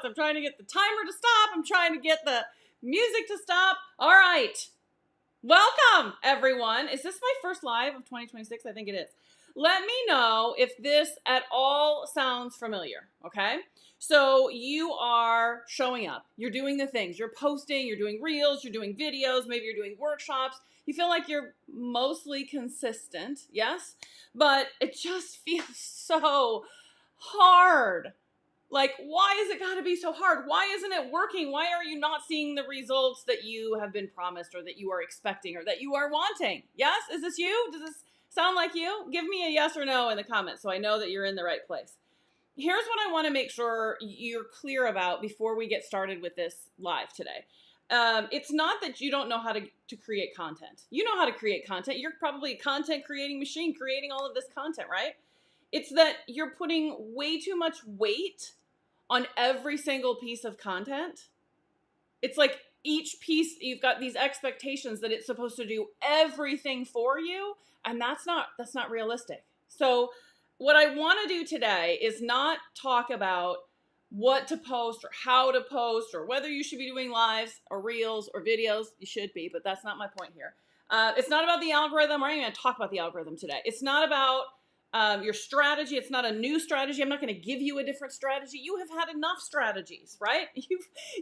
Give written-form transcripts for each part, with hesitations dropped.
I'm trying to get the timer to stop. I'm trying to get the music to stop. All right. Welcome, everyone. Is this my first live of 2026? I think it is. Let me know if this at all sounds familiar, okay? So you are showing up. You're doing the things. You're posting. You're doing reels. You're doing videos. Maybe you're doing workshops. You feel like you're mostly consistent, yes? But it just feels so hard. Like, why is it got to be so hard? Why isn't it working? Why are you not seeing the results that you have been promised or that you are expecting or that you are wanting? Yes? Is this you? Does this sound like you? Give me a yes or no in the comments so I know that you're in the right place. Here's what I want to make sure you're clear about before we get started with this live today. It's not that you don't know how to create content. You know how to create content. You're probably a content creating machine creating all of this content, right? It's that you're putting way too much weight on every single piece of content. It's like each piece, you've got these expectations that it's supposed to do everything for you, and that's not realistic. So what I want to do today is not talk about what to post or how to post or whether you should be doing lives or reels or videos. You should be, but that's not my point here. It's not about the algorithm. We're not even going to talk about the algorithm today. It's not about your strategy. It's not a new strategy. I'm not going to give you a different strategy. You have had enough strategies, right?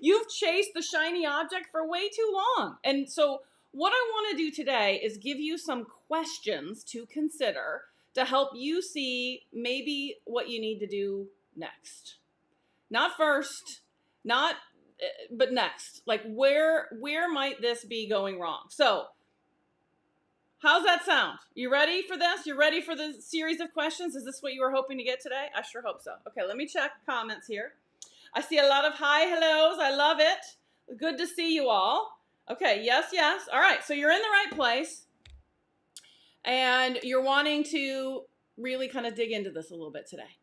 You've chased the shiny object for way too long. And so what I want to do today is give you some questions to consider to help you see maybe what you need to do next. Not first, but next. Like where might this be going wrong? So how's that sound? You ready for this? You ready for the series of questions? Is this what you were hoping to get today? I sure hope so. Okay, let me check comments here. I see a lot of hi, hellos. I love it. Good to see you all. Okay, yes. All right, so you're in the right place. And you're wanting to really kind of dig into this a little bit today.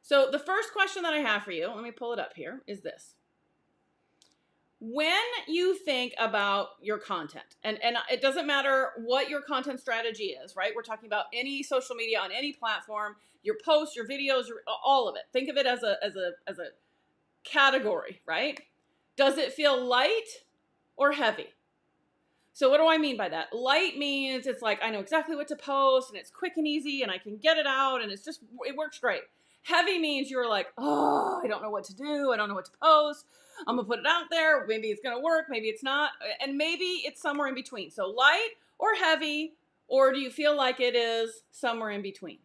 So the first question that I have for you, let me pull it up here, is this. When you think about your content, and it doesn't matter what your content strategy is, right? We're talking about any social media on any platform, your posts, your videos, all of it. Think of it as a category, right? Does it feel light or heavy? So what do I mean by that? Light means it's like, I know exactly what to post and it's quick and easy and I can get it out and it works great. Heavy means you're like, oh, I don't know what to do. I don't know what to post. I'm going to put it out there. Maybe it's going to work. Maybe it's not. And maybe it's somewhere in between. So light or heavy, or do you feel like it is somewhere in between?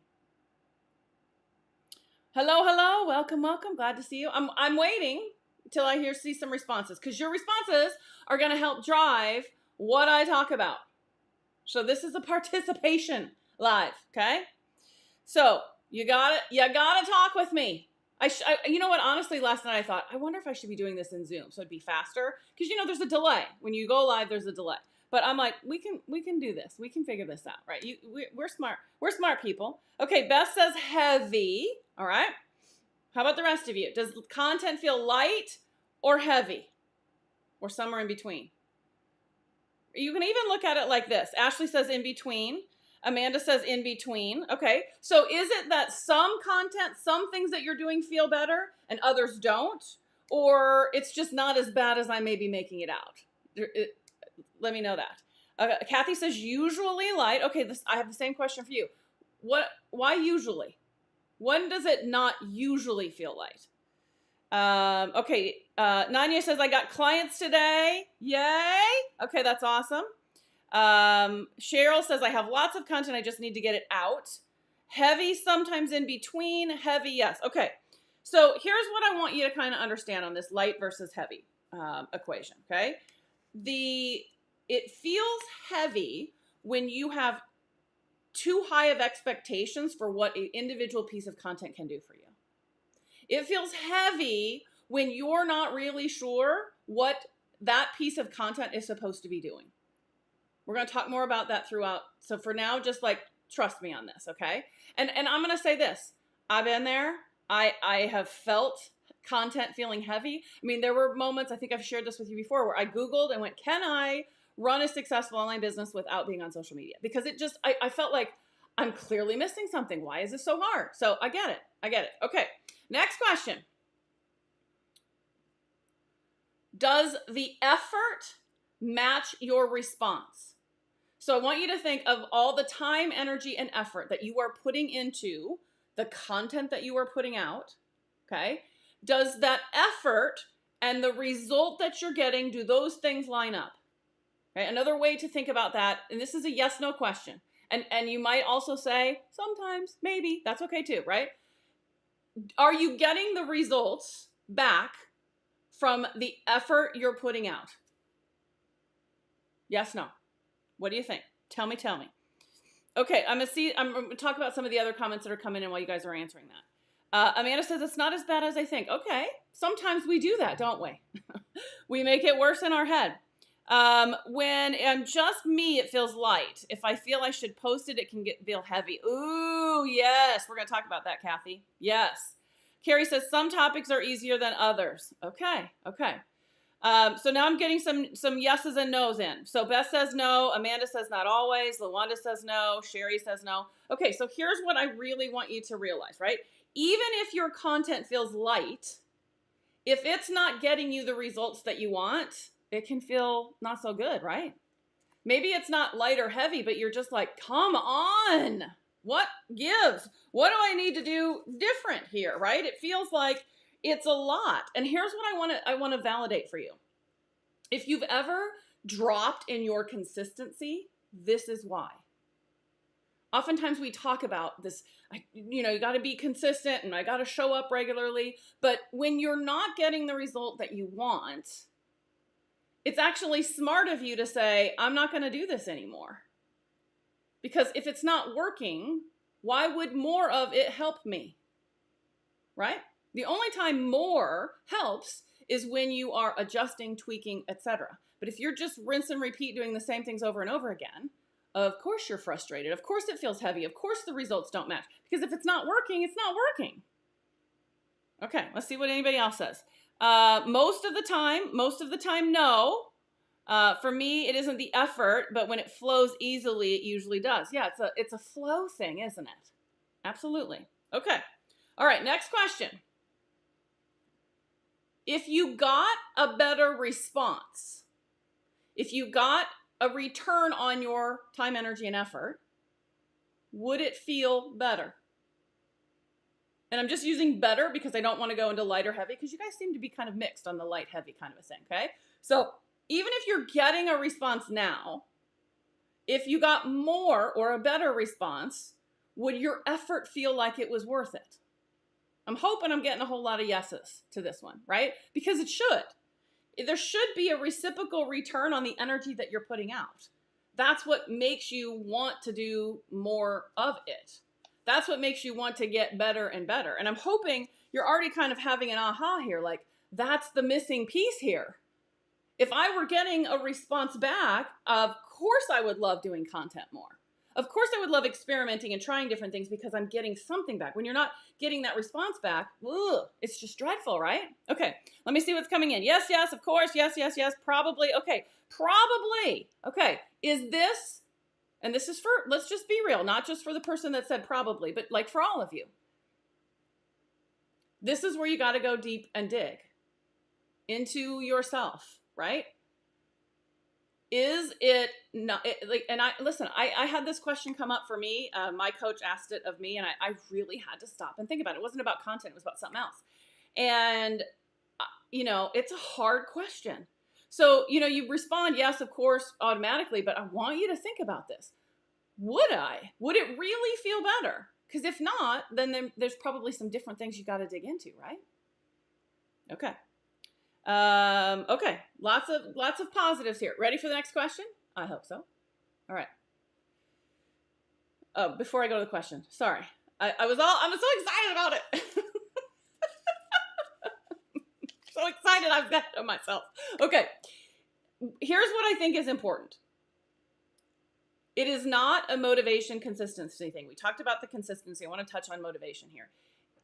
Hello. Welcome. Glad to see you. I'm waiting till I see some responses because your responses are going to help drive what I talk about. So this is a participation live, okay? So you gotta talk with me. You know what? Honestly, last night I thought, I wonder if I should be doing this in Zoom so it'd be faster because there's a delay when you go live. There's a delay, but I'm like, we can do this. We can figure this out, right? We're smart. We're smart people. Okay, Beth says heavy. All right. How about the rest of you? Does content feel light or heavy or somewhere in between? You can even look at it like this. Ashley says in between. Amanda says in between. Okay. So is it that some content, some things that you're doing feel better and others don't? Or it's just not as bad as I may be making it out? Let me know that. Kathy says usually light. Okay, I have the same question for you. Why usually? When does it not usually feel light? Okay, Nanya says, I got clients today. Yay. Okay, that's awesome. Cheryl says, I have lots of content. I just need to get it out. Heavy, sometimes in between. Heavy, yes. Okay, so here's what I want you to kind of understand on this light versus heavy equation, okay? It feels heavy when you have too high of expectations for what an individual piece of content can do for you. It feels heavy when you're not really sure what that piece of content is supposed to be doing. We're going to talk more about that throughout. So for now, just like trust me on this, okay? And I'm going to say this. I've been there. I have felt content feeling heavy. I mean, there were moments, I think I've shared this with you before, where I Googled and went, can I run a successful online business without being on social media? Because it just, I felt like I'm clearly missing something. Why is this so hard? So I get it. Okay. Next question. Does the effort match your response? So I want you to think of all the time, energy, and effort that you are putting into the content that you are putting out, okay? Does that effort and the result that you're getting, do those things line up? Okay? Another way to think about that, and this is a yes-no question, and you might also say, sometimes, maybe, that's okay too, right? Are you getting the results back from the effort you're putting out? Yes, no. What do you think? Tell me. Okay, I'm going to talk about some of the other comments that are coming in while you guys are answering that. Amanda says, it's not as bad as I think. Okay, sometimes we do that, don't we? We make it worse in our head. When I'm just me, it feels light. If I feel I should post it, it can feel heavy. Ooh, yes. We're going to talk about that, Kathy. Yes. Carrie says, some topics are easier than others. Okay. So now I'm getting some yeses and nos in. So Beth says no. Amanda says not always. LaWanda says no. Sherry says no. Okay, so here's what I really want you to realize, right? Even if your content feels light, if it's not getting you the results that you want, it can feel not so good, right? Maybe it's not light or heavy, but you're just like, come on. What gives? What do I need to do different here, right? It feels like it's a lot. And here's what I want to validate for you. If you've ever dropped in your consistency, this is why. Oftentimes we talk about this, you got to be consistent and I got to show up regularly. But when you're not getting the result that you want, it's actually smart of you to say, I'm not going to do this anymore. Because if it's not working, why would more of it help me? Right? The only time more helps is when you are adjusting, tweaking, etc. But if you're just rinse and repeat doing the same things over and over again, of course you're frustrated. Of course it feels heavy. Of course the results don't match. Because if it's not working, it's not working. Okay, let's see what anybody else says. Most of the time, no. For me, it isn't the effort, but when it flows easily, it usually does. Yeah, it's a flow thing, isn't it? Absolutely. Okay. All right, next question. If you got a better response, if you got a return on your time, energy, and effort, would it feel better? And I'm just using better because I don't want to go into light or heavy because you guys seem to be kind of mixed on the light, heavy kind of a thing, okay? So even if you're getting a response now, if you got more or a better response, would your effort feel like it was worth it? I'm hoping I'm getting a whole lot of yeses to this one, right? Because it should. There should be a reciprocal return on the energy that you're putting out. That's what makes you want to do more of it. That's what makes you want to get better and better. And I'm hoping you're already kind of having an aha here, like, that's the missing piece here. If I were getting a response back, of course I would love doing content more. Of course I would love experimenting and trying different things because I'm getting something back. When you're not getting that response back, ugh, it's just dreadful, right? Okay, let me see what's coming in. Yes, yes, of course. Yes, yes, yes, probably. Okay, probably. Okay, is this, and this is for, let's just be real, not just for the person that said probably, but like for all of you. This is where you got to go deep and dig into yourself, right? Is it not like, and I had this question come up for me. My coach asked it of me, and I really had to stop and think about it. It wasn't about content, it was about something else. And, it's a hard question. So, you respond, yes, of course, automatically, but I want you to think about this. Would it really feel better? Because if not, then there's probably some different things you got to dig into, right? Okay. Okay, lots of positives here. Ready for the next question? I hope so. All right. Oh, before I go to the question, sorry. I was so excited about it. So excited I've got to myself. Okay. Here's what I think is important. It is not a motivation consistency thing. We talked about the consistency. I want to touch on motivation here.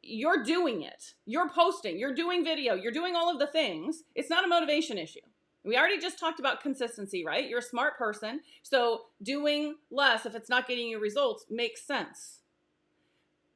You're doing it. You're posting. You're doing video. You're doing all of the things. It's not a motivation issue. We already just talked about consistency, right? You're a smart person. So doing less, if it's not getting you results, makes sense.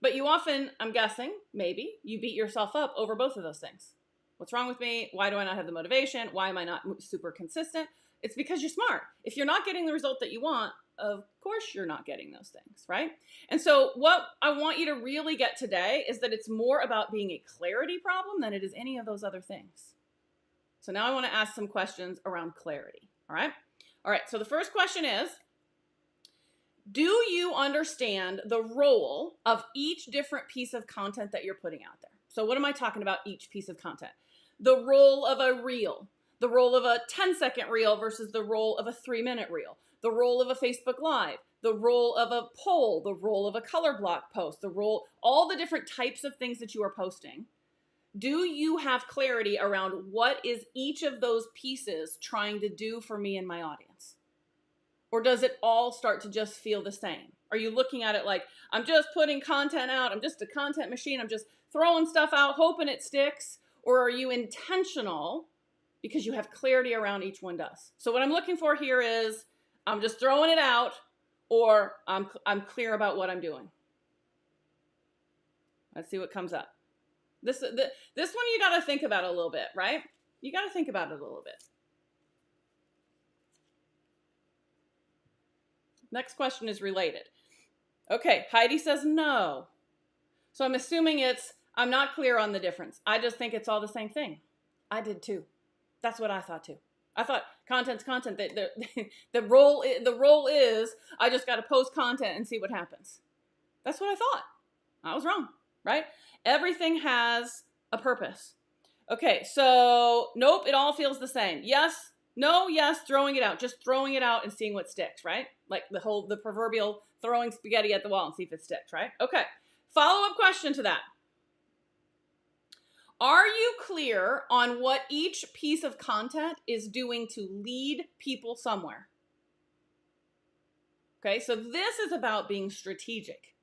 But you often, I'm guessing, maybe, you beat yourself up over both of those things. What's wrong with me? Why do I not have the motivation? Why am I not super consistent? It's because you're smart. If you're not getting the result that you want, of course you're not getting those things, right? And so what I want you to really get today is that it's more about being a clarity problem than it is any of those other things. So now I want to ask some questions around clarity, all right? All right, so the first question is, do you understand the role of each different piece of content that you're putting out there? So what am I talking about, each piece of content? The role of a reel, the role of a 10-second reel versus the role of a 3-minute reel, the role of a Facebook Live, the role of a poll, the role of a color block post, all the different types of things that you are posting. Do you have clarity around what is each of those pieces trying to do for me and my audience? Or does it all start to just feel the same? Are you looking at it like, I'm just putting content out, I'm just a content machine, I'm just throwing stuff out, hoping it sticks? Or are you intentional because you have clarity around each one does? So what I'm looking for here is, I'm just throwing it out, or I'm clear about what I'm doing. Let's see what comes up. This one you got to think about a little bit, right? You got to think about it a little bit. Next question is related. Okay, Heidi says no. So I'm assuming I'm not clear on the difference. I just think it's all the same thing. I did too. That's what I thought too. I thought content's content. The role is I just got to post content and see what happens. That's what I thought. I was wrong, right? Everything has a purpose. Okay, so nope, it all feels the same. Yes, no, yes, throwing it out. Just throwing it out and seeing what sticks, right? Like the proverbial throwing spaghetti at the wall and see if it sticks, right? Okay, follow-up question to that. Are you clear on what each piece of content is doing to lead people somewhere? Okay, so this is about being strategic.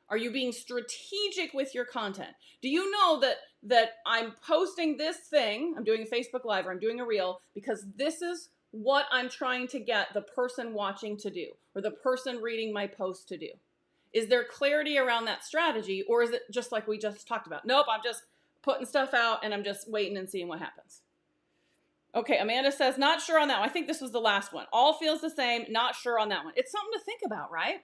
Are you being strategic with your content? Do you know that I'm posting this thing, I'm doing a Facebook Live or I'm doing a reel because this is what I'm trying to get the person watching to do or the person reading my post to do? Is there clarity around that strategy, or is it just like we just talked about? Nope, I'm just putting stuff out and I'm just waiting and seeing what happens. Okay, Amanda says, not sure on that one. I think this was the last one. All feels the same, not sure on that one. It's something to think about, right?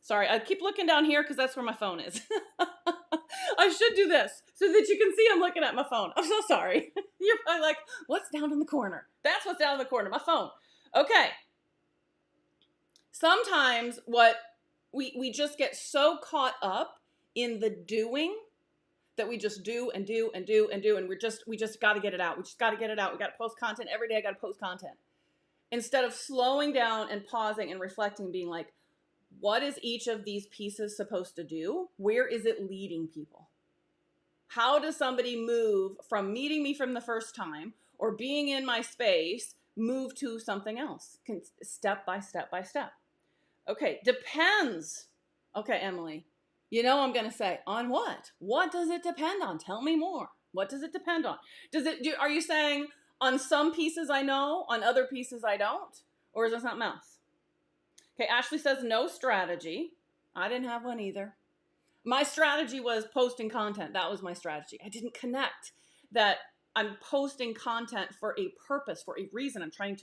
Sorry, I keep looking down here because that's where my phone is. I should do this so that you can see I'm looking at my phone. I'm so sorry. You're probably like, what's down in the corner? That's what's down in the corner, my phone. Okay. Sometimes what we just get so caught up in the doing that we just do and do and do and do, and we just got to get it out. We just got to get it out. We got to post content every day. I got to post content. Instead of slowing down and pausing and reflecting and being like, what is each of these pieces supposed to do? Where is it leading people? How does somebody move from meeting me from the first time or being in my space, move to something else, step by step by step? Okay, depends. Okay, Emily. You know I'm going to say, on what? What does it depend on? Tell me more. What does it depend on? Are you saying on some pieces I know, on other pieces I don't? Or is it something else? Okay, Ashley says no strategy. I didn't have one either. My strategy was posting content. That was my strategy. I didn't connect that I'm posting content for a purpose, for a reason. I'm trying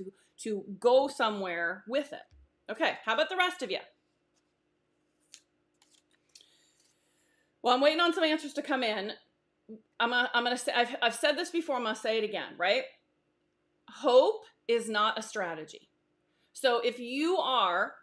to go somewhere with it. Okay, how about the rest of you? Well, I'm waiting on some answers to come in. I'm gonna say, I've said this before, I'm gonna say it again, right? Hope is not a strategy. So if you are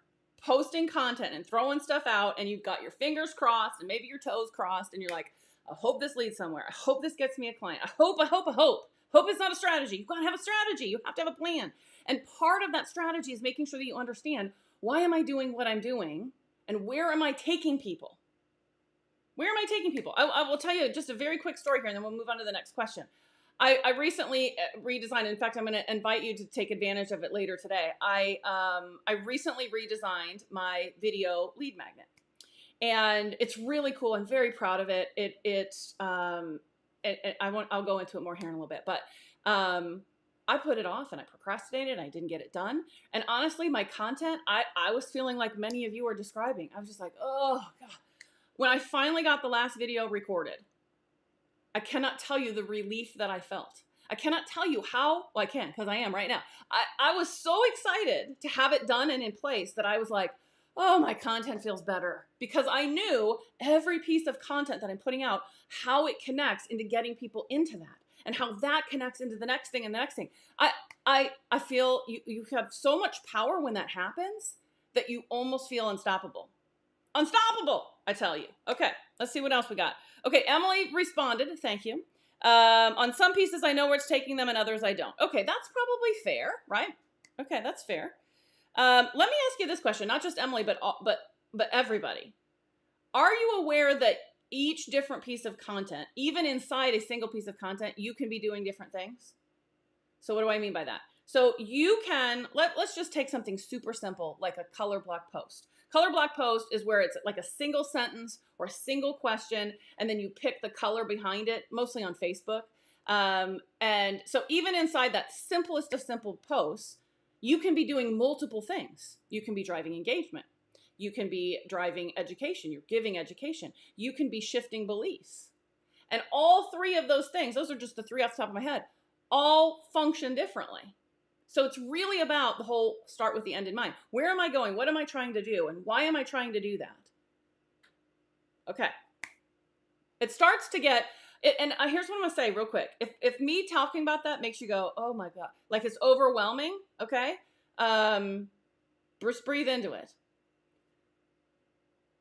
posting content and throwing stuff out and you've got your fingers crossed and maybe your toes crossed and you're like, I hope this leads somewhere. I hope this gets me a client. I hope. Hope is not a strategy. You've got to have a strategy. You have to have a plan. And part of that strategy is making sure that you understand, why am I doing what I'm doing and where am I taking people? Where am I taking people? I will tell you just a very quick story here and then we'll move on to the next question. I recently redesigned. In fact, I'm going to invite you to take advantage of it later today. I recently redesigned my video lead magnet, and it's really cool. I'm very proud of it. I'll go into it more here in a little bit, but I put it off and I procrastinated and I didn't get it done. And honestly, my content, I was feeling like many of you are describing. I was just like, oh God. When I finally got the last video recorded, I cannot tell you the relief that I felt. I cannot tell you how, well, I can, because I am right now. I was so excited to have it done and in place that I was like, oh, my content feels better. Because I knew every piece of content that I'm putting out, how it connects into getting people into that. And how that connects into the next thing and the next thing. I feel you have so much power when that happens that you almost feel unstoppable. Unstoppable, I tell you. Okay, let's see what else we got. Okay, Emily responded, thank you. On some pieces I know where it's taking them and others I don't. Okay, that's probably fair, right? Okay, that's fair. Let me ask you this question, not just Emily, but everybody. Are you aware that each different piece of content, even inside a single piece of content, you can be doing different things? So what do I mean by that? So you can, let's just take something super simple, like a color block post. Color block post is where it's like a single sentence or a single question, and then you pick the color behind it, mostly on Facebook. And so even inside that simplest of simple posts, you can be doing multiple things. You can be driving engagement. You can be driving education. You're giving education. You can be shifting beliefs. And all three of those things, those are just the three off the top of my head, all function differently. So it's really about the whole start with the end in mind. Where am I going? What am I trying to do? And why am I trying to do that? Okay. It starts to get, and here's what I'm going to say real quick. If me talking about that makes you go, oh my God, like it's overwhelming, okay? Just breathe into it.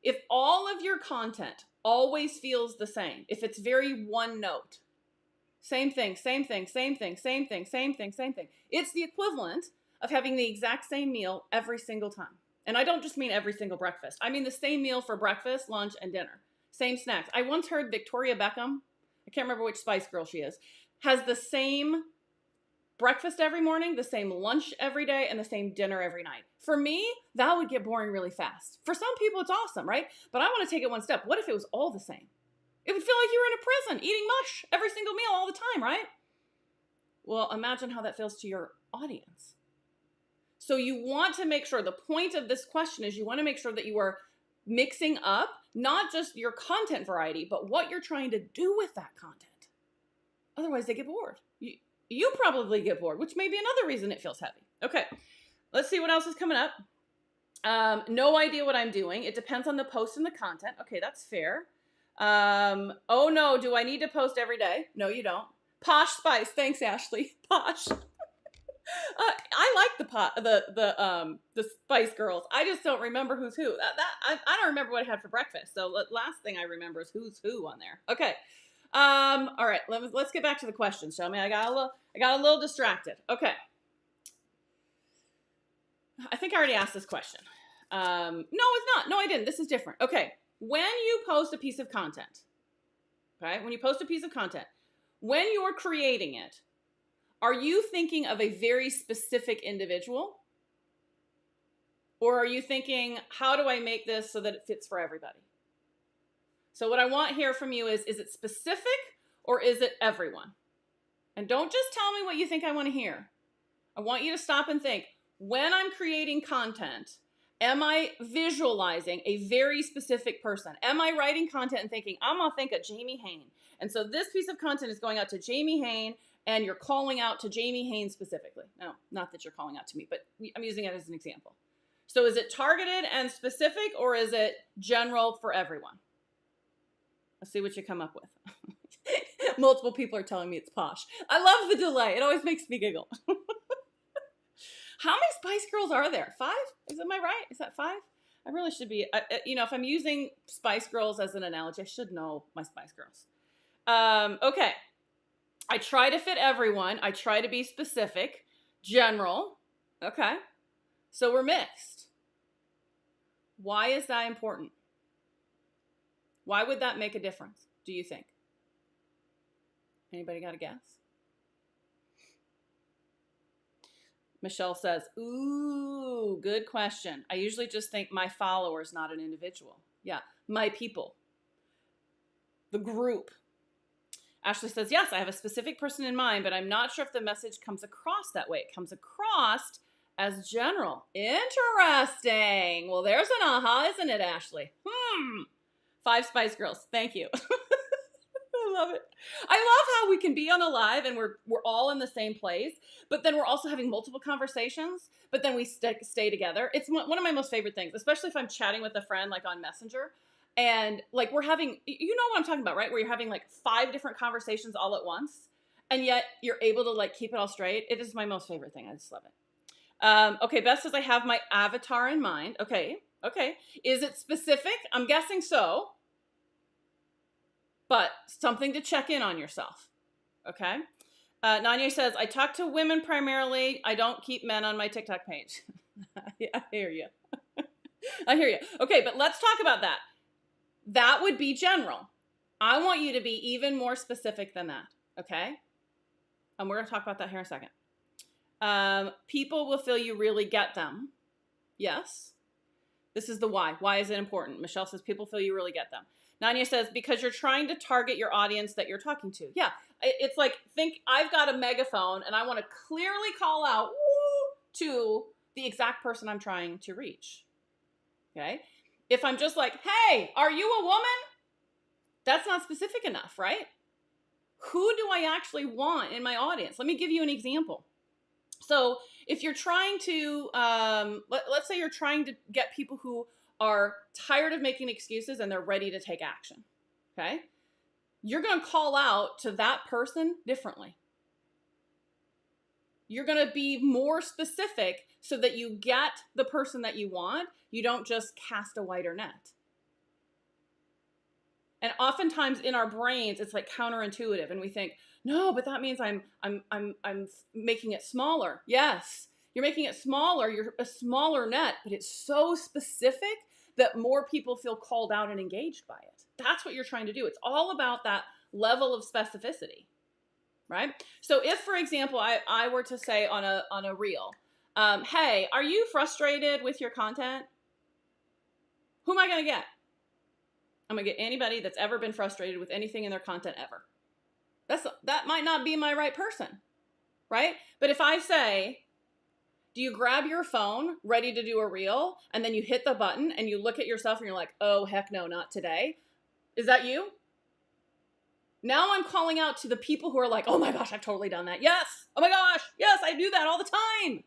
If all of your content always feels the same, if it's very one note, same thing, same thing, same thing, same thing, same thing, same thing. It's the equivalent of having the exact same meal every single time. And I don't just mean every single breakfast. I mean the same meal for breakfast, lunch, and dinner. Same snacks. I once heard Victoria Beckham, I can't remember which Spice Girl she is, has the same breakfast every morning, the same lunch every day, and the same dinner every night. For me, that would get boring really fast. For some people, it's awesome, right? But I want to take it one step. What if it was all the same? It would feel like you were in a prison eating mush every single meal all the time, right? Well, imagine how that feels to your audience. So you want to make sure, the point of this question is you want to make sure that you are mixing up not just your content variety, but what you're trying to do with that content. Otherwise, they get bored. You probably get bored, which may be another reason it feels heavy. Okay, let's see what else is coming up. No idea what I'm doing. It depends on the post and the content. Okay, that's fair. Oh no, do I need to post every day? No, you don't. Posh Spice, thanks Ashley. Posh. I like the Spice Girls. I just don't remember who's who. I don't remember what I had for breakfast. So last thing I remember is who's who on there. Okay. All right. Let's get back to the questions, shall we? I got a little distracted. Okay. I think I already asked this question. No, it's not. No, I didn't. This is different. Okay. When you post a piece of content, okay, when you post a piece of content, when you're creating it, are you thinking of a very specific individual? Or are you thinking, how do I make this so that it fits for everybody? So what I want here from you is it specific or is it everyone? And don't just tell me what you think I want to hear. I want you to stop and think, when I'm creating content, am I visualizing a very specific person? Am I writing content and thinking, I'm going to think of Jamie Hain. And so this piece of content is going out to Jamie Hain, and you're calling out to Jamie Hain specifically. No, not that you're calling out to me, but I'm using it as an example. So is it targeted and specific, or is it general for everyone? Let's see what you come up with. Multiple people are telling me it's posh. I love the delay. It always makes me giggle. How many Spice Girls are there? 5? Am I right? Is that 5? I really should be, if I'm using Spice Girls as an analogy, I should know my Spice Girls. Okay. I try to fit everyone. I try to be specific. General. Okay. So we're mixed. Why is that important? Why would that make a difference, do you think? Anybody got a guess? Michelle says, ooh, good question. I usually just think my followers, not an individual. Yeah, my people. The group. Ashley says, yes, I have a specific person in mind, but I'm not sure if the message comes across that way. It comes across as general. Interesting. Well, there's an aha, isn't it, Ashley? 5 Spice Girls. Thank you. I love it. I love how we can be on a live and we're all in the same place, but then we're also having multiple conversations, but then we stay together. It's one of my most favorite things, especially if I'm chatting with a friend like on Messenger, and like we're having, you know what I'm talking about, right? Where you're having like 5 different conversations all at once, and yet you're able to like keep it all straight. It is my most favorite thing. I just love it. Okay, Beth says I have my avatar in mind. Okay. Is it specific? I'm guessing so. But something to check in on yourself, okay? Nanya says, I talk to women primarily. I don't keep men on my TikTok page. I hear you. I hear you. Okay, but let's talk about that. That would be general. I want you to be even more specific than that, okay? And we're going to talk about that here in a second. People will feel you really get them. Yes. This is the why. Why is it important? Michelle says, people feel you really get them. Nanya says, because you're trying to target your audience that you're talking to. Yeah, it's like, think I've got a megaphone and I want to clearly call out to the exact person I'm trying to reach. Okay? If I'm just like, hey, are you a woman? That's not specific enough, right? Who do I actually want in my audience? Let me give you an example. So if you're trying to, let's say you're trying to get people who are tired of making excuses and they're ready to take action, okay? You're going to call out to that person differently. You're going to be more specific so that you get the person that you want. You don't just cast a wider net. And oftentimes in our brains, it's like counterintuitive, and we think, no, but that means I'm making it smaller. Yes, you're making it smaller. You're a smaller net, but it's so specific that more people feel called out and engaged by it. That's what you're trying to do. It's all about that level of specificity, right? So if, for example, I were to say on a reel, hey, are you frustrated with your content? Who am I going to get? I'm going to get anybody that's ever been frustrated with anything in their content ever. That might not be my right person, right? But if I say, do you grab your phone ready to do a reel and then you hit the button and you look at yourself and you're like, oh, heck no, not today. Is that you? Now I'm calling out to the people who are like, oh my gosh, I've totally done that. Yes. Oh my gosh. Yes, I do that all the time.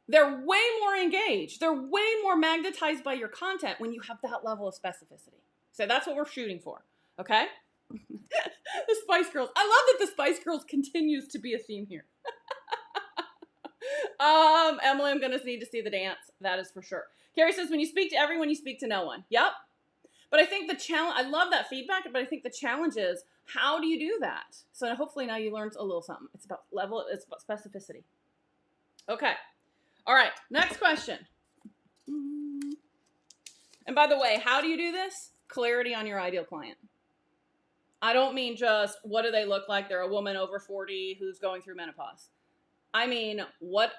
They're way more engaged. They're way more magnetized by your content when you have that level of specificity. So that's what we're shooting for. Okay? The Spice Girls. I love that the Spice Girls continues to be a theme here. Emily, I'm going to need to see the dance. That is for sure. Carrie says, when you speak to everyone, you speak to no one. Yep. But I think the challenge, I love that feedback, but I think the challenge is, how do you do that? So hopefully now you learned a little something. It's about level, it's about specificity. Okay. All right. Next question. And by the way, how do you do this? Clarity on your ideal client. I don't mean just, what do they look like? They're a woman over 40 who's going through menopause. I mean, what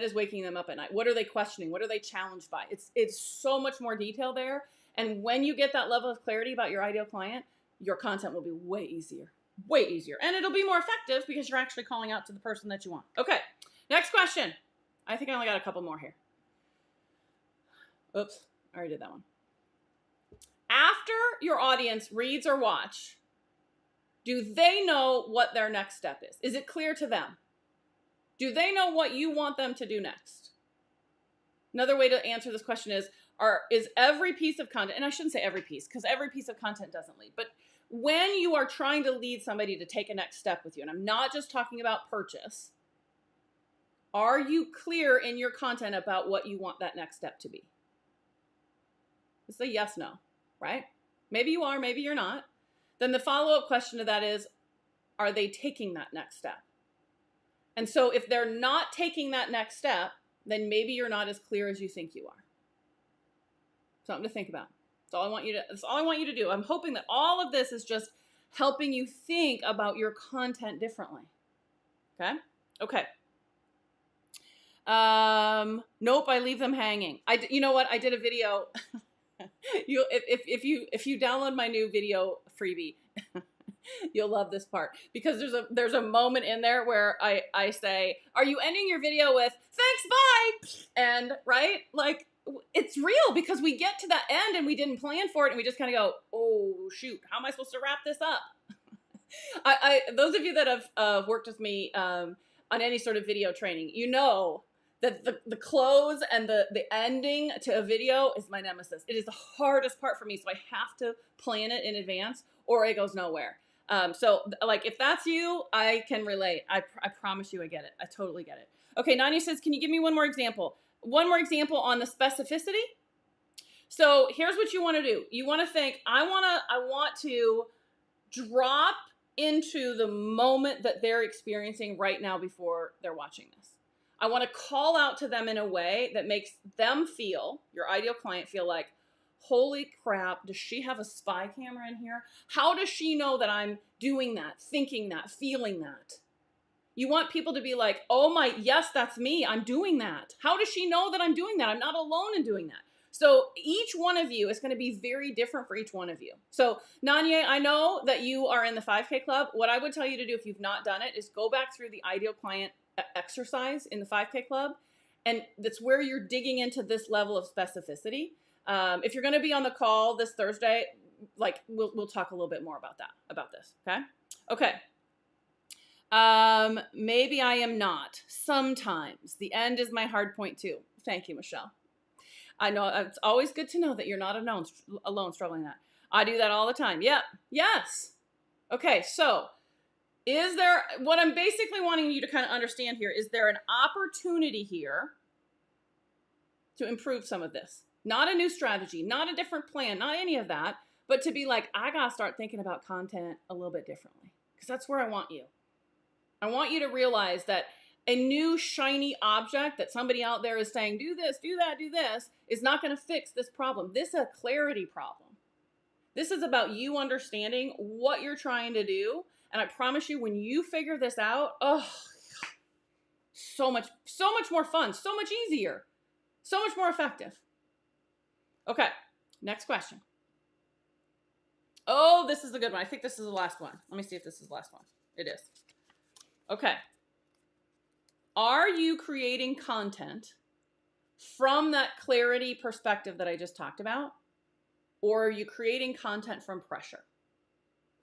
is waking them up at night? What are they questioning? What are they challenged by? It's so much more detail there. And when you get that level of clarity about your ideal client, your content will be way easier. Way easier. And it'll be more effective because you're actually calling out to the person that you want. Okay, next question. I think I only got a couple more here. Oops, I already did that one. After your audience reads or watch, do they know what their next step is? Is it clear to them? Do they know what you want them to do next? Another way to answer this question is every piece of content, and I shouldn't say every piece, because every piece of content doesn't lead, but when you are trying to lead somebody to take a next step with you, and I'm not just talking about purchase, are you clear in your content about what you want that next step to be? It's a yes, no, right? Maybe you are, maybe you're not. Then the follow-up question to that is, are they taking that next step? And so if they're not taking that next step, then maybe you're not as clear as you think you are. Something to think about. That's all I want you to do. I'm hoping that all of this is just helping you think about your content differently. Okay? Okay. Nope, I leave them hanging. You know what? I did a video. If you download my new video freebie, you'll love this part, because there's a moment in there where I say, are you ending your video with thanks, bye? And right, like, it's real, because we get to that end and we didn't plan for it, and we just kind of go, oh shoot, how am I supposed to wrap this up? Those of you that have worked with me on any sort of video training, you know that the close and the ending to a video is my nemesis. It is the hardest part for me, so I have to plan it in advance or it goes nowhere. So like, if that's you, I can relate. I promise you I get it. I totally get it. Okay, Nanya says, can you give me one more example? One more example on the specificity. So here's what you want to do. You want to think, I want to drop into the moment that they're experiencing right now before they're watching this. I want to call out to them in a way that makes them feel, your ideal client feel like, holy crap, does she have a spy camera in here? How does she know that I'm doing that, thinking that, feeling that? You want people to be like, oh my, yes, that's me. I'm doing that. How does she know that I'm doing that? I'm not alone in doing that. So each one of you is going to be very different for each one of you. So Nanya, I know that you are in the 5K club. What I would tell you to do if you've not done it is go back through the ideal client exercise in the 5K club. And that's where you're digging into this level of specificity. If you're going to be on the call this Thursday, like we'll talk a little bit more about this. Okay. Maybe I am not. Sometimes the end is my hard point too. Thank you, Michelle. I know it's always good to know that you're not alone struggling that. I do that all the time. Yep. Yes. Okay. So what I'm basically wanting you to kind of understand here, is there an opportunity here to improve some of this? Not a new strategy, not a different plan, not any of that, but to be like, I got to start thinking about content a little bit differently, because that's where I want you. I want you to realize that a new shiny object that somebody out there is saying, do this, do that, do this, is not going to fix this problem. This is a clarity problem. This is about you understanding what you're trying to do. And I promise you, when you figure this out, oh, so much more fun, so much easier, so much more effective. Okay, next question. Oh, this is a good one. I think this is the last one. Let me see if this is the last one. It is. Okay. Are you creating content from that clarity perspective that I just talked about? Or are you creating content from pressure?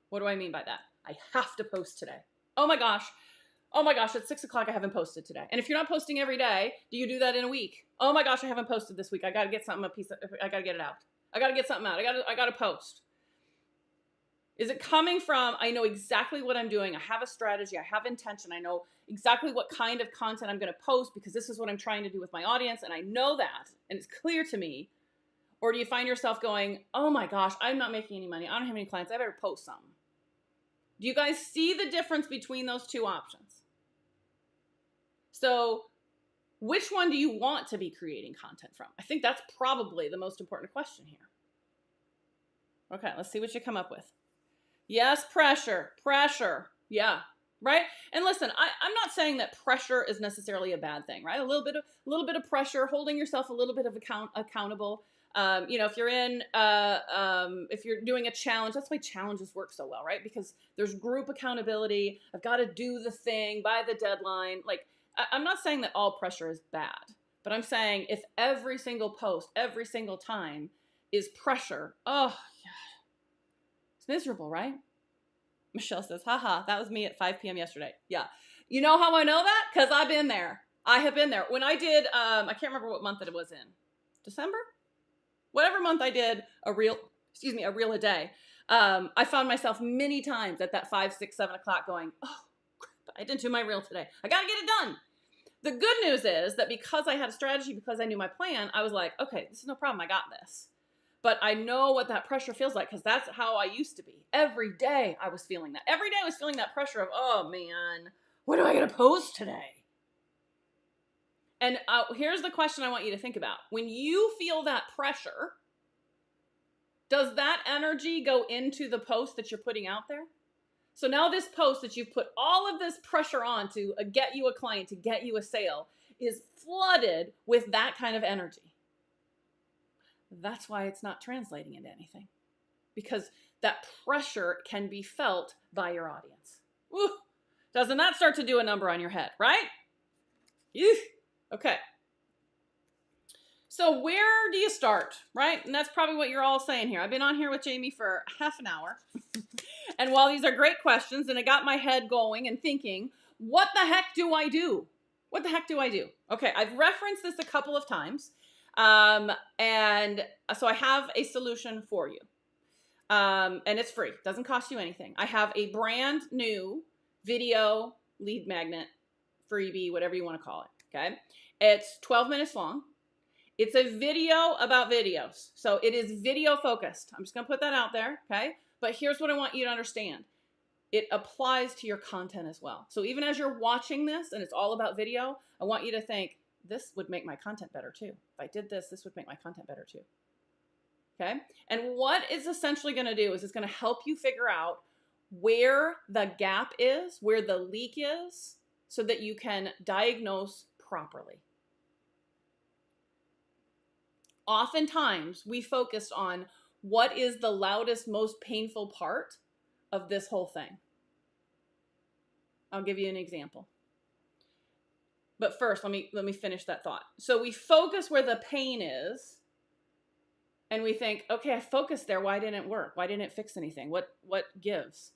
What do I mean by that? I have to post today. Oh my gosh, it's 6 o'clock. I haven't posted today. And if you're not posting every day, do you do that in a week? Oh my gosh, I haven't posted this week. I got to get something, I got to get it out. I got to get something out. I got to post. Is it coming from, I know exactly what I'm doing. I have a strategy. I have intention. I know exactly what kind of content I'm going to post because this is what I'm trying to do with my audience. And I know that, and it's clear to me. Or do you find yourself going, oh my gosh, I'm not making any money. I don't have any clients. I better post something. Do you guys see the difference between those two options? So which one do you want to be creating content from? I think that's probably the most important question here. Okay, let's see what you come up with. Yes, pressure. Yeah. right? And listen, I'm not saying that pressure is necessarily a bad thing, right? A little bit of pressure, holding yourself a little bit of accountable. If you're doing a challenge, that's why challenges work so well, right? Because there's group accountability. I've got to do the thing by the deadline. Like, I'm not saying that all pressure is bad, but I'm saying if every single post, every single time is pressure, oh, yeah, it's miserable, right? Michelle says, haha, that was me at 5 p.m. yesterday. Yeah. You know how I know that? Because I've been there. I have been there. When I did, I can't remember what month that it was in. December? Whatever month I did a reel a day. I found myself many times at that 5, 6, 7 o'clock going, oh, crap, I didn't do my reel today. I got to get it done. The good news is that because I had a strategy, because I knew my plan, I was like, okay, this is no problem. I got this. But I know what that pressure feels like because that's how I used to be. Every day I was feeling that. Every day I was feeling that pressure of, oh man, what am I going to post today? And here's the question I want you to think about. When you feel that pressure, does that energy go into the post that you're putting out there? So now this post that you've put all of this pressure on to get you a client, to get you a sale, is flooded with that kind of energy. That's why it's not translating into anything. Because that pressure can be felt by your audience. Ooh, doesn't that start to do a number on your head, right? Ew. Okay. So where do you start, right? And that's probably what you're all saying here. I've been on here with Jamie for half an hour. And while these are great questions, and it got my head going and thinking, what the heck do I do? What the heck do I do? Okay, I've referenced this a couple of times. And so I have a solution for you. And it's free. It doesn't cost you anything. I have a brand new video lead magnet, freebie, whatever you want to call it. Okay. It's 12 minutes long. It's a video about videos. So it is video focused. I'm just going to put that out there. Okay. But here's what I want you to understand. It applies to your content as well. So even as you're watching this and it's all about video, I want you to think, this would make my content better too. If I did this, this would make my content better too. Okay? And what it's essentially going to do is it's going to help you figure out where the gap is, where the leak is, so that you can diagnose properly. Oftentimes, we focus on what is the loudest, most painful part of this whole thing. I'll give you an example. But first, let me finish that thought. So we focus where the pain is, and we think, okay, I focused there. Why didn't it work? Why didn't it fix anything? What gives?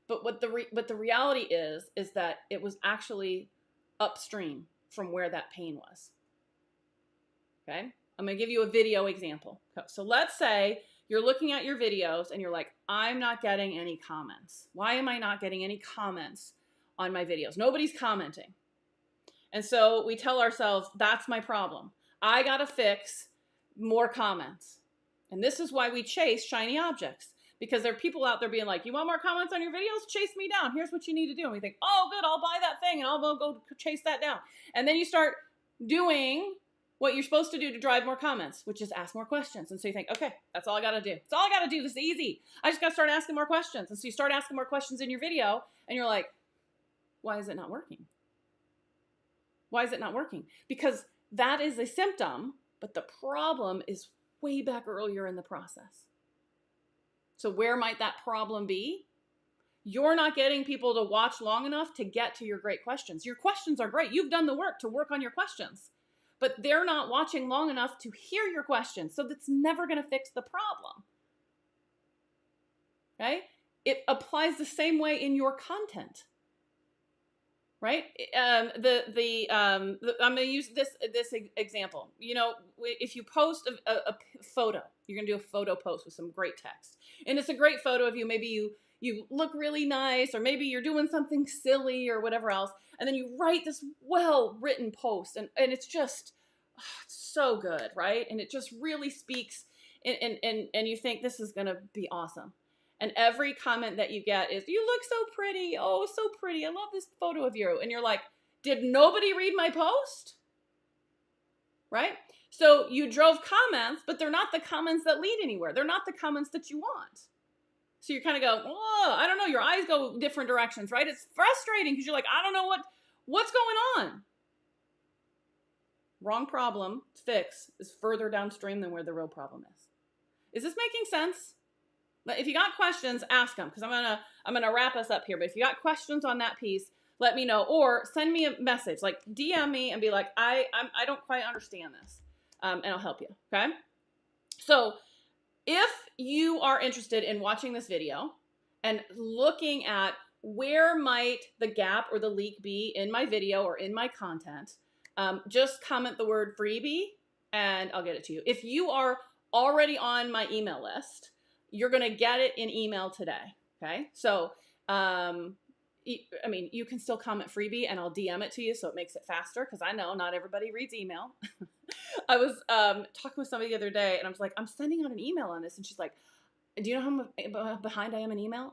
But what the reality is that it was actually upstream from where that pain was. Okay? I'm going to give you a video example. So let's say you're looking at your videos and you're like, I'm not getting any comments. Why am I not getting any comments on my videos? Nobody's commenting. And so we tell ourselves, that's my problem. I got to fix more comments. And this is why we chase shiny objects. Because there are people out there being like, you want more comments on your videos? Chase me down. Here's what you need to do. And we think, oh, good, I'll buy that thing and I'll go chase that down. And then you start doing what you're supposed to do to drive more comments, which is ask more questions. And so you think, okay, that's all I got to do. That's all I got to do. This is easy. I just got to start asking more questions. And so you start asking more questions in your video and you're like, why is it not working? Why is it not working? Because that is a symptom, but the problem is way back earlier in the process. So where might that problem be? You're not getting people to watch long enough to get to your great questions. Your questions are great. You've done the work to work on your questions, but they're not watching long enough to hear your questions. So that's never going to fix the problem. Okay? It applies the same way in your content. Right? I'm going to use this example. You know, if you post a photo, you're going to do a photo post with some great text. And it's a great photo of you. Maybe you look really nice, or maybe you're doing something silly or whatever else. And then you write this well-written post, and it's just it's so good, right? And it just really speaks, and you think this is going to be awesome. And every comment that you get is, you look so pretty. Oh, so pretty. I love this photo of you. And you're like, did nobody read my post? Right? So you drove comments, but they're not the comments that lead anywhere. They're not the comments that you want. So you kind of go, oh, I don't know. Your eyes go different directions, right? It's frustrating because you're like, I don't know what's going on. Wrong problem, fix is further downstream than where the real problem is. Is this making sense? If you got questions, ask them, because I'm gonna wrap us up here. But if you got questions on that piece, let me know, or send me a message, like DM me and be like, I don't quite understand this, and I'll help you. Okay. So if you are interested in watching this video and looking at where might the gap or the leak be in my video or in my content, just comment the word freebie and I'll get it to you. If you are already on my email list, you're going to get it in email today. Okay. So, I mean, you can still comment freebie and I'll DM it to you, so it makes it faster, because I know not everybody reads email. I was talking with somebody the other day and I was like, I'm sending out an email on this. And she's like, do you know how behind I am in email?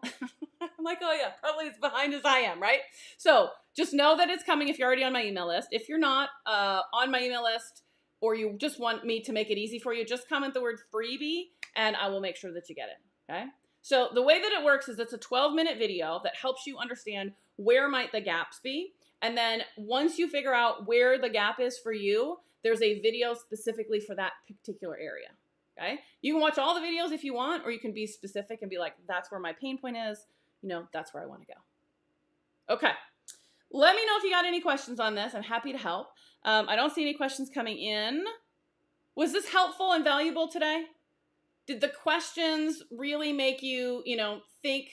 I'm like, oh yeah, probably as behind as I am, right? So just know that it's coming if you're already on my email list. If you're not on my email list, or you just want me to make it easy for you, just comment the word freebie and I will make sure that you get it, okay? So the way that it works is it's a 12-minute video that helps you understand where might the gaps be. And then once you figure out where the gap is for you, there's a video specifically for that particular area, okay? You can watch all the videos if you want, or you can be specific and be like, that's where my pain point is. You know, that's where I want to go. Okay. Let me know if you got any questions on this. I'm happy to help. I don't see any questions coming in. Was this helpful and valuable today? Did the questions really make you, think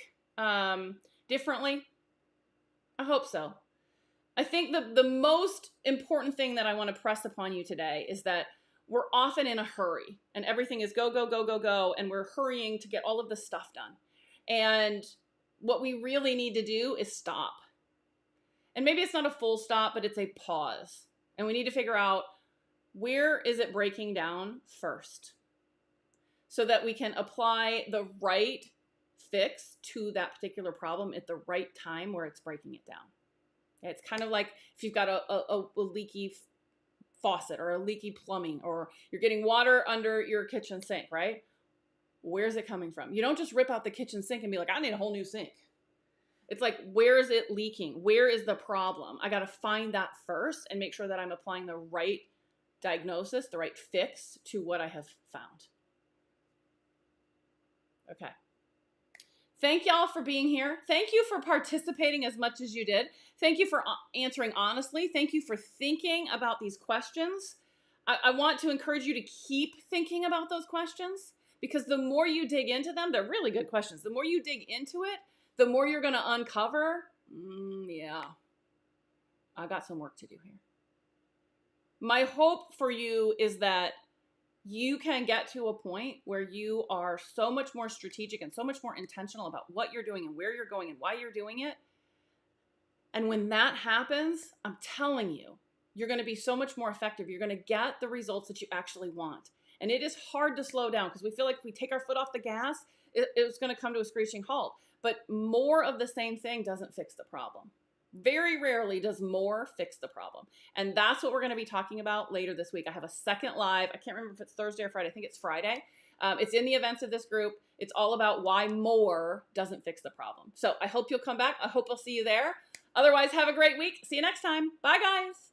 differently? I hope so. I think the most important thing that I want to press upon you today is that we're often in a hurry and everything is go, go, go, go, go. And we're hurrying to get all of this stuff done. And what we really need to do is stop. And maybe it's not a full stop, but it's a pause. And we need to figure out, where is it breaking down first, so that we can apply the right fix to that particular problem at the right time where it's breaking it down. Okay, it's kind of like if you've got a leaky faucet or a leaky plumbing, or you're getting water under your kitchen sink, right? Where's it coming from? You don't just rip out the kitchen sink and be like, I need a whole new sink. It's like, where is it leaking? Where is the problem? I got to find that first and make sure that I'm applying the right diagnosis, the right fix to what I have found. Okay. Thank y'all for being here. Thank you for participating as much as you did. Thank you for answering honestly. Thank you for thinking about these questions. I want to encourage you to keep thinking about those questions, because the more you dig into them, they're really good questions. The more you dig into it, the more you're going to uncover, yeah, I got some work to do here. My hope for you is that you can get to a point where you are so much more strategic and so much more intentional about what you're doing and where you're going and why you're doing it. And when that happens, I'm telling you, you're going to be so much more effective. You're going to get the results that you actually want. And it is hard to slow down, because we feel like if we take our foot off the gas, it's going to come to a screeching halt. But more of the same thing doesn't fix the problem. Very rarely does more fix the problem. And that's what we're going to be talking about later this week. I have a second live. I can't remember if it's Thursday or Friday. I think it's Friday. It's in the events of this group. It's all about why more doesn't fix the problem. So I hope you'll come back. I hope I'll see you there. Otherwise, have a great week. See you next time. Bye, guys.